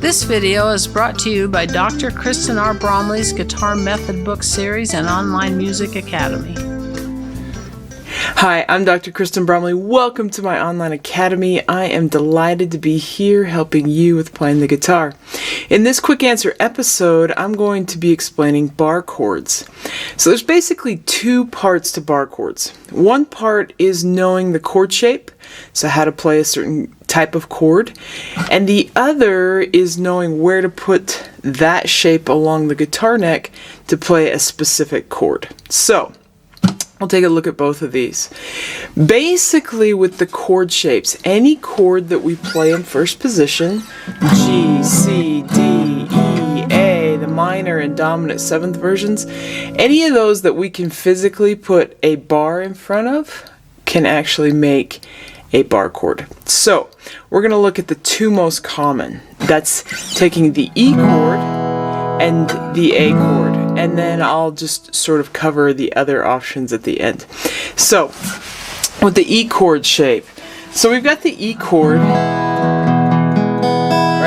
This video is brought to you by Dr. Kristen R. Bromley's Guitar Method Book Series and Online Music Academy. Hi, I'm Dr. Kristen Bromley. Welcome to my online academy. I am delighted to be here helping you with playing the guitar. In this quick answer episode, I'm going to be explaining bar chords. So there's basically two parts to bar chords. One part is knowing the chord shape, so how to play a certain type of chord, and the other is knowing where to put that shape along the guitar neck to play a specific chord. So we'll take a look at both of these. Basically, with the chord shapes, any chord that we play in first position, G, C, D, E, A, the minor and dominant seventh versions, any of those that we can physically put a bar in front of can actually make a bar chord. So we're going to look at the two most common. That's taking the E chord and the A chord, and then I'll just sort of cover the other options at the end. So with the E chord shape, so we've got the E chord right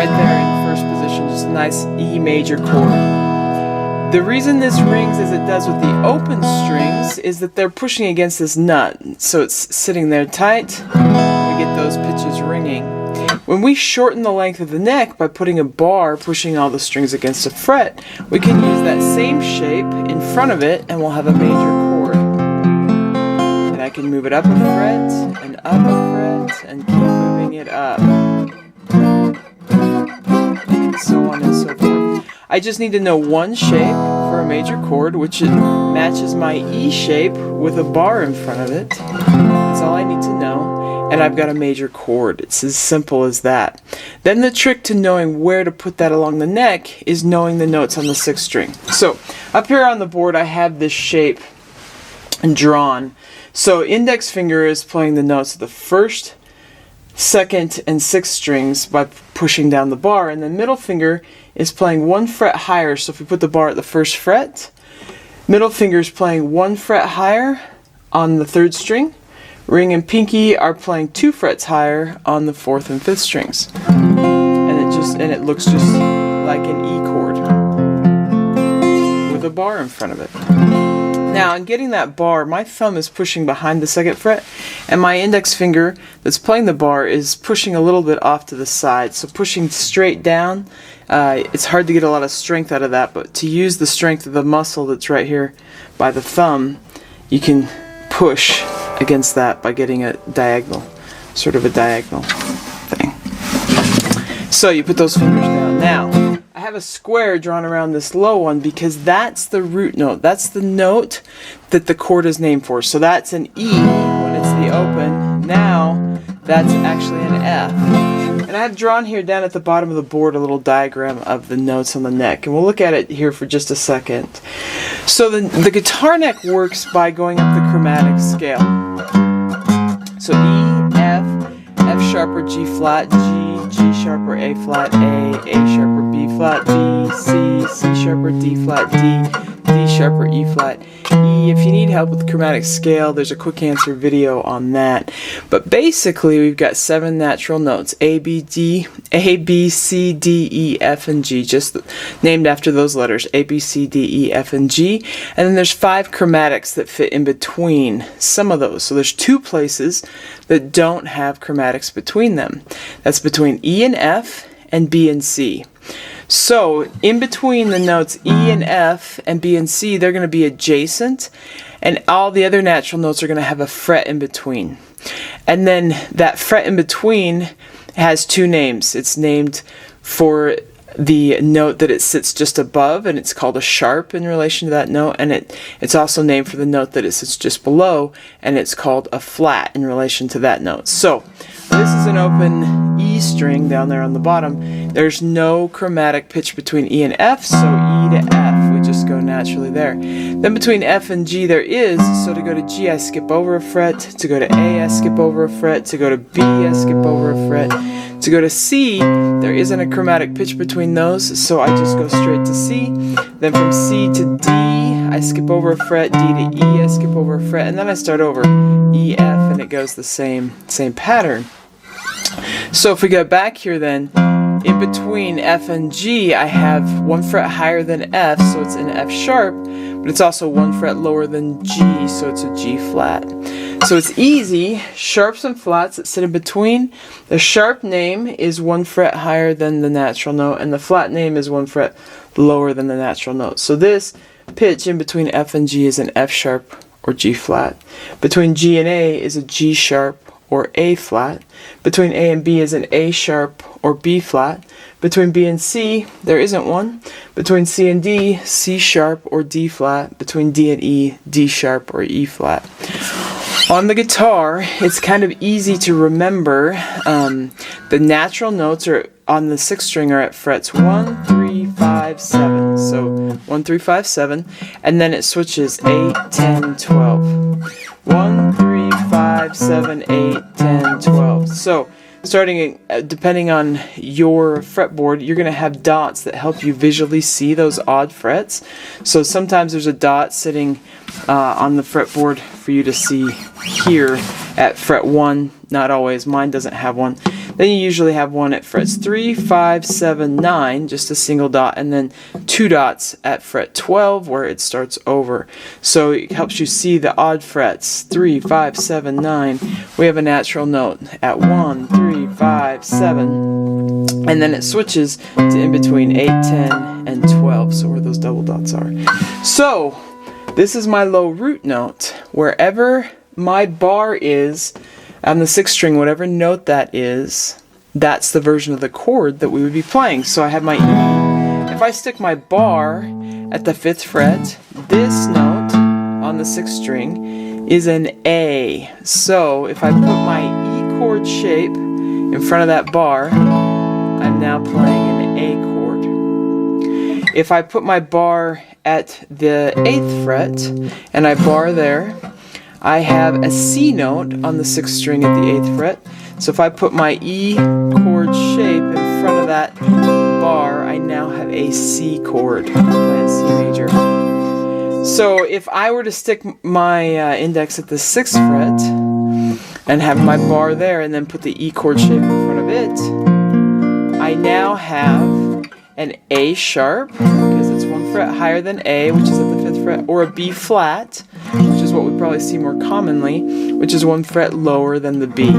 there in first position, just a nice E major chord. The reason this rings as it does with the open strings is that they're pushing against this nut, so it's sitting there tight. We get those pitches ringing. When we shorten the length of the neck by putting a bar pushing all the strings against a fret, we can use that same shape in front of it and we'll have a major chord. And I can move it up a fret and up a fret and keep moving it up. And so on and so forth. I just need to know one shape for a major chord, which matches my E shape with a bar in front of it. That's all I need to know, and I've got a major chord. It's as simple as that. Then the trick to knowing where to put that along the neck is knowing the notes on the sixth string. So up here on the board I have this shape drawn. So index finger is playing the notes of the first, second, and sixth strings by pushing down the bar, and the middle finger is playing one fret higher. So if we put the bar at the first fret, middle finger is playing one fret higher on the third string. Ring and pinky are playing 2 frets higher on the fourth and fifth strings, and it looks just like an E chord with a bar in front of it. Now, in getting that bar, my thumb is pushing behind the second fret, and my index finger that's playing the bar is pushing a little bit off to the side. So pushing straight down, it's hard to get a lot of strength out of that, but to use the strength of the muscle that's right here by the thumb, you can push against that by getting a diagonal, sort of a diagonal thing. So you put those fingers down. Now, I have a square drawn around this low one because that's the root note. That's the note that the chord is named for. So that's an E when it's the open. Now that's actually an F. And I have drawn here down at the bottom of the board a little diagram of the notes on the neck. And we'll look at it here for just a second. So the guitar neck works by going up the chromatic scale. So E, F, F sharp or G flat, G, G sharp or A flat, A sharp or B flat, B, C, C sharp or D flat, D, D sharp or E flat, E. If you need help with the chromatic scale, there's a quick answer video on that. But basically, we've got 7 natural notes, A, B, C, D, E, F, and G, just named after those letters, A, B, C, D, E, F, and G. And then there's 5 chromatics that fit in between some of those. So there's 2 places that don't have chromatics between them. That's between E and F and B and C. So in between the notes E and F and B and C, they're going to be adjacent, and all the other natural notes are going to have a fret in between. And then that fret in between has 2 names. It's named for the note that it sits just above, and it's called a sharp in relation to that note, and it's also named for the note that it sits just below, and it's called a flat in relation to that note. So this is an open E string down there on the bottom. There's no chromatic pitch between E and F, so E to F, we just go naturally there. Then between F and G there is, so to go to G I skip over a fret, to go to A I skip over a fret, to go to B I skip over a fret, to go to C there isn't a chromatic pitch between those, so I just go straight to C. Then from C to D I skip over a fret, D to E I skip over a fret, and then I start over E, F, and it goes the same pattern. So if we go back here then, In between F and G, I have 1 fret higher than F, so it's an F sharp, but it's also 1 fret lower than G, so it's a G flat. So it's easy, sharps and flats that sit in between. The sharp name is 1 fret higher than the natural note, and the flat name is 1 fret lower than the natural note. So this pitch in between F and G is an F sharp or G flat. Between G and A is a G sharp or A flat. Between A and B is an A sharp or B flat. Between B and C, there isn't one. Between C and D, C sharp or D flat. Between D and E, D sharp or E flat. On the guitar, it's kind of easy to remember. The natural notes are on the 6th string are at frets 1, 3, 5, 7. So 1, 3, 5, 7. And then it switches 8, 10, 12. 1, 3, 5, 7, 8, 10, 12. So starting, depending on your fretboard, you're going to have dots that help you visually see those odd frets. So sometimes there's a dot sitting on the fretboard for you to see here at fret 1. Not always. Mine doesn't have one. Then you usually have one at frets 3, 5, 7, 9, just a single dot, and then 2 dots at fret 12 where it starts over. So it helps you see the odd frets. 3, 5, 7, 9. We have a natural note at 1, 3, 5, 7. And then it switches to in between 8, 10, and 12, so where those double dots are. So this is my low root note. Wherever my bar is on the 6th string, whatever note that is, that's the version of the chord that we would be playing. So I have my E. If I stick my bar at the 5th fret, this note on the 6th string is an A. So if I put my E chord shape in front of that bar, I'm now playing an A chord. If I put my bar at the 8th fret and I bar there, I have a C note on the 6th string at the 8th fret. So if I put my E chord shape in front of that bar, I now have a C chord. I play a C major. So if I were to stick my index at the 6th fret and have my bar there and then put the E chord shape in front of it, I now have an A sharp, because it's 1 fret higher than A, which is at the 5th fret, or a B flat, which is what we probably see more commonly, which is 1 fret lower than the B.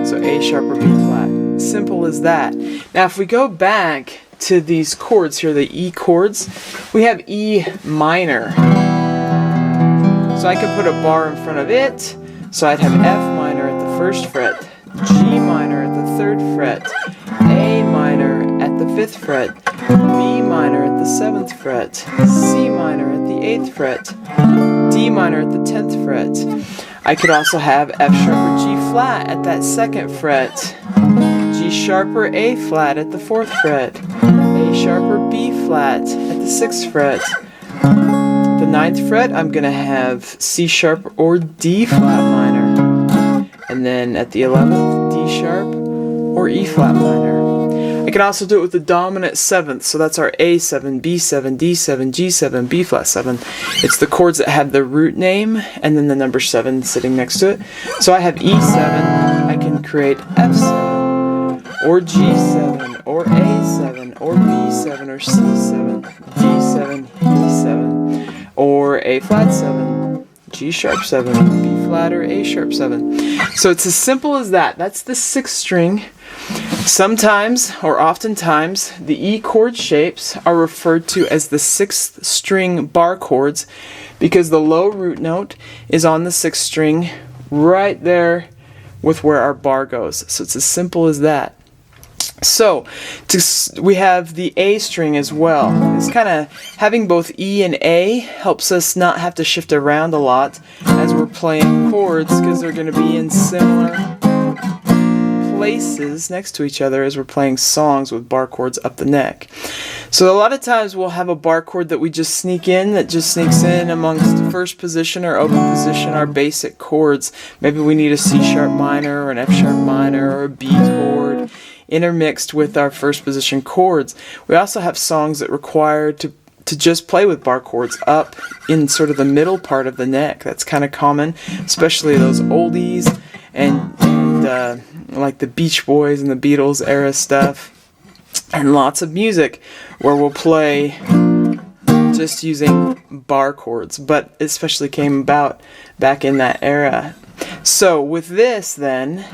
So A sharp or B flat. Simple as that. Now if we go back to these chords here, the E chords, we have E minor. So I could put a bar in front of it, so I'd have F minor at the 1st fret, G minor at the 3rd fret, A minor at the 5th fret, B minor at the 7th fret, C minor at the 8th fret, D minor at the 10th fret. I could also have F sharp or G flat at that 2nd fret, G sharp or A flat at the 4th fret, A sharp or B flat at the 6th fret. At the 9th fret, I'm going to have C sharp or D flat minor. And then at the 11th, D sharp or E flat minor. I can also do it with the dominant 7th, so that's our A7, B7, D7, G7, B flat 7. It's the chords that have the root name and then the number 7 sitting next to it. So I have E7, I can create F7, or G7, or A7, or B7, or C7, D7, E7, or A flat 7, G sharp 7, B flat, or A sharp 7. So it's as simple as that. That's the 6th string. Sometimes, or oftentimes, the E chord shapes are referred to as the 6th string bar chords because the low root note is on the 6th string right there with where our bar goes. So it's as simple as that. So we have the A string as well. It's kind of having both E and A helps us not have to shift around a lot as we're playing chords because they're going to be in similar places next to each other as we're playing songs with bar chords up the neck. So a lot of times we'll have a bar chord that we just sneaks in amongst the 1st position or open position, our basic chords. Maybe we need a C sharp minor or an F sharp minor or a B chord intermixed with our 1st position chords. We also have songs that require to just play with bar chords up in sort of the middle part of the neck. That's kind of common, especially those oldies and like the Beach Boys and the Beatles era stuff, and lots of music where we'll play just using bar chords, but especially came about back in that era. So with this then,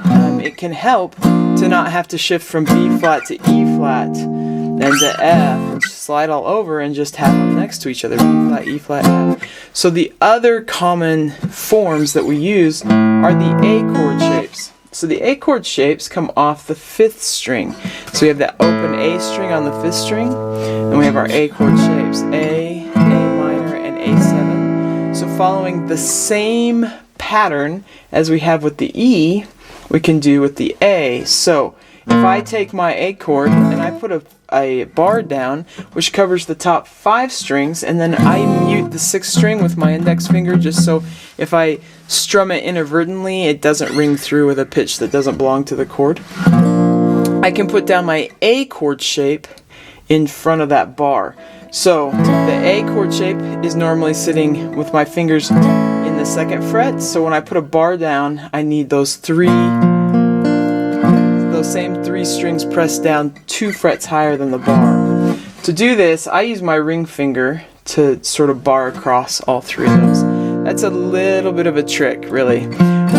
it can help to not have to shift from B flat to E flat, then to F, and slide all over and just have them next to each other, B flat, E flat, F. So the other common forms that we use are the A chord shapes. So the A chord shapes come off the 5th string. So we have that open A string on the 5th string, and we have our A chord shapes, A minor, and A7. So following the same pattern as we have with the E, we can do with the A. So if I take my A chord and I put a bar down which covers the top 5 strings, and then I mute the 6th string with my index finger, just so if I strum it inadvertently it doesn't ring through with a pitch that doesn't belong to the chord, I can put down my A chord shape in front of that bar. So the A chord shape is normally sitting with my fingers in the 2nd fret, so when I put a bar down I need those same 3 strings pressed down 2 frets higher than the bar. To do this, I use my ring finger to sort of bar across all 3 of those. That's a little bit of a trick, really.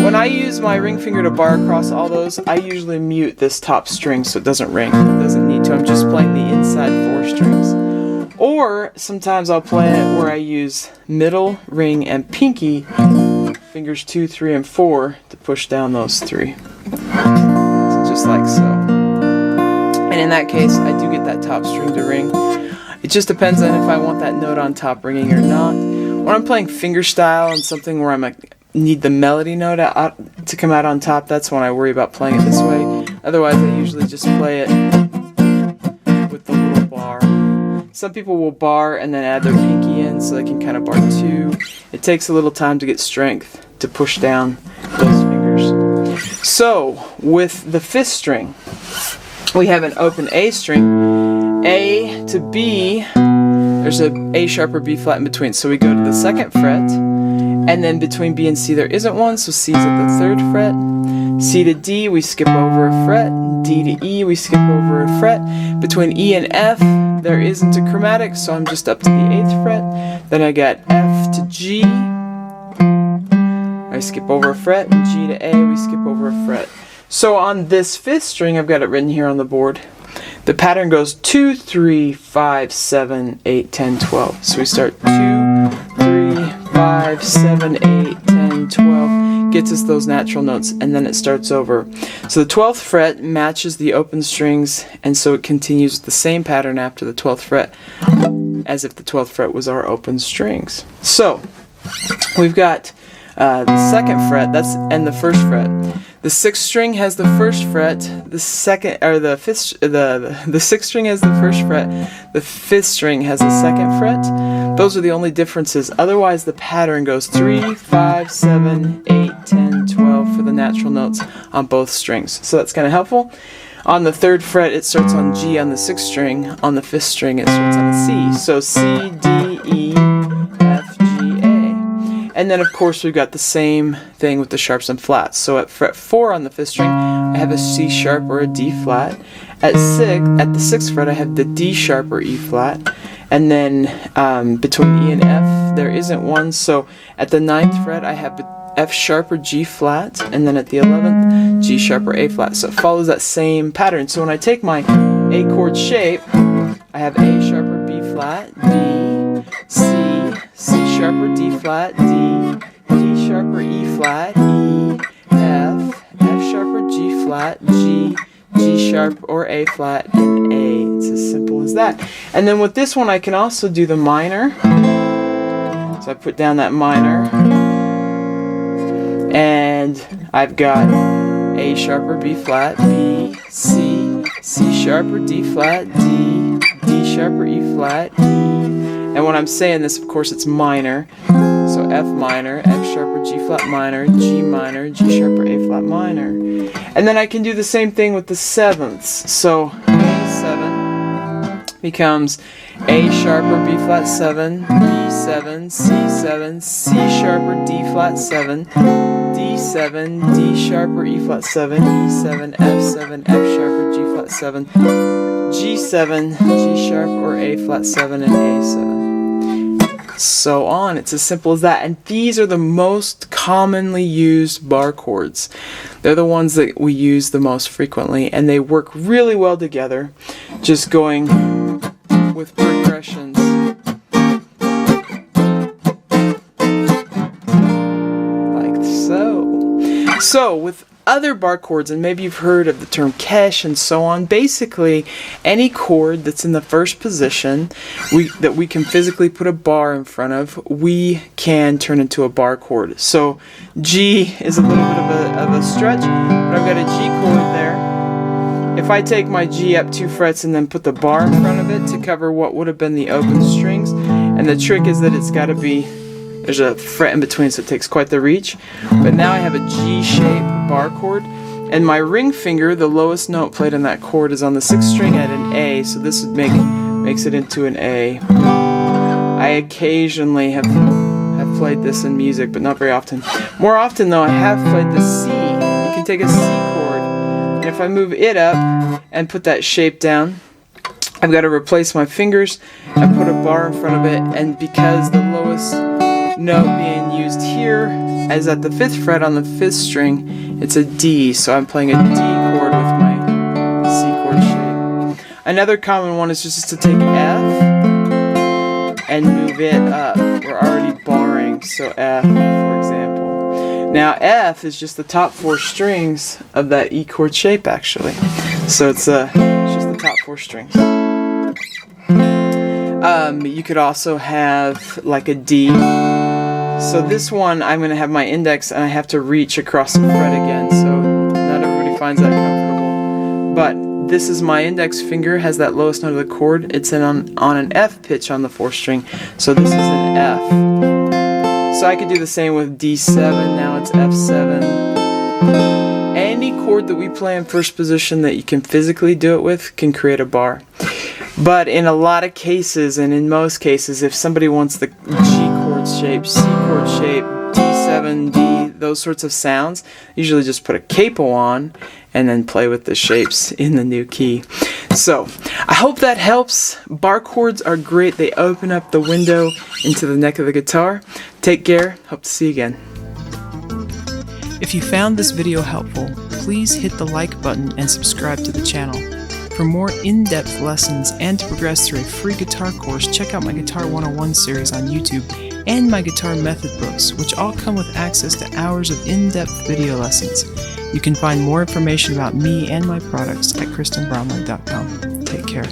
When I use my ring finger to bar across all those, I usually mute this top string so it doesn't ring. It doesn't need to. I'm just playing the inside 4 strings. Or sometimes I'll play it where I use middle, ring, and pinky, fingers 2, 3, and 4 to push down those 3. Just like so. And in that case, I do get that top string to ring. It just depends on if I want that note on top ringing or not. When I'm playing fingerstyle and something where I need the melody note to come out on top, that's when I worry about playing it this way. Otherwise, I usually just play it with the little bar. Some people will bar and then add their pinky in so they can kind of bar 2. It takes a little time to get strength to push down those fingers. So, with the 5th string, we have an open A string. A to B, there's a A sharp or B flat in between. So we go to the 2nd fret, and then between B and C there isn't one, so C's at the 3rd fret. C to D, we skip over a fret. D to E, we skip over a fret. Between E and F, there isn't a chromatic, so I'm just up to the 8th fret. Then I got F to G, I skip over a fret, and G to A, we skip over a fret. So on this 5th string, I've got it written here on the board, the pattern goes 2, 3, 5, 7, 8, 10, 12. So we start 2, 3, 5, 7, 8, 10, 12, gets us those natural notes, and then it starts over. So the 12th fret matches the open strings, and so it continues the same pattern after the 12th fret, as if the 12th fret was our open strings. So we've got the 2nd fret, and the 1st fret. The 6th string has the 1st fret. The 6th string has the 1st fret. The 5th string has the 2nd fret. Those are the only differences. Otherwise, the pattern goes 3, 5, 7, 8, 10, 12 for the natural notes on both strings. So that's kind of helpful. On the 3rd fret, it starts on G on the 6th string. On the 5th string, it starts on a C. So C, D, E, F, G, A. And then, of course, we've got the same thing with the sharps and flats. So at fret 4 on the 5th string, I have a C sharp or a D flat. At the 6th fret, I have the D sharp or E flat. And then between E and F, there isn't one. So at the 9th fret, I have F sharp or G flat. And then at the 11th, G sharp or A flat. So it follows that same pattern. So when I take my A chord shape, I have A sharp or B flat, B, C, C sharp or D flat, D, D sharp or E flat, E, F, F sharp or G flat, G, G sharp or A flat, and A. It's as simple as that. And then with this one, I can also do the minor. So I put down that minor, and I've got A sharp or B flat, B, C, C sharp or D flat, D, D sharp or E flat, E. And when I'm saying this, of course, it's minor. So F minor, F sharp or G flat minor, G minor, G sharp or A flat minor. And then I can do the same thing with the 7ths. So A7 becomes A sharp or B flat 7, B7, C7, C sharp or D flat 7, D7, E7, D sharp or E flat 7, E7, F7, F sharp or G flat 7, G7, G sharp or A flat 7, and A7. So on. It's as simple as that. And these are the most commonly used bar chords. They're the ones that we use the most frequently, and they work really well together, just going with progressions. Like so. So with other bar chords, and maybe you've heard of the term cache and so on, basically any chord that's in the first position that we can physically put a bar in front of, we can turn into a bar chord. So G is a little bit of a stretch, but I've got a G chord there. If I take my G up 2 frets and then put the bar in front of it to cover what would have been the open strings, and the trick is that it's got to be, there's a fret in between, so it takes quite the reach. But now I have a G-shaped bar chord, and my ring finger, the lowest note played on that chord, is on the 6th string at an A, so this would makes it into an A. I occasionally have played this in music, but not very often. More often though, I have played the C. You can take a C chord, and if I move it up and put that shape down, I've got to replace my fingers and put a bar in front of it, and because the lowest note being used here is at the 5th fret on the 5th string, it's a D, so I'm playing a D chord with my C chord shape. Another common one is just to take F and move it up. We're already barring, so F, for example. Now F is just the top 4 strings of that E chord shape, actually. So it's just the top 4 strings. You could also have like a D. So this one, I'm going to have my index and I have to reach across the fret again, so not everybody finds that comfortable. But this is my index finger, has that lowest note of the chord. It's on an F pitch on the 4th string, so this is an F. So I could do the same with D7, now it's F7. Any chord that we play in first position that you can physically do it with can create a bar. But in a lot of cases, and in most cases, if somebody wants the G chord shape, C chord shape, D7, D, those sorts of sounds, usually just put a capo on and then play with the shapes in the new key. So, I hope that helps. Bar chords are great. They open up the window into the neck of the guitar. Take care. Hope to see you again. If you found this video helpful, please hit the like button and subscribe to the channel. For more in-depth lessons and to progress through a free guitar course, check out my Guitar 101 series on YouTube and my guitar method books, which all come with access to hours of in-depth video lessons. You can find more information about me and my products at KristenBromley.com. Take care.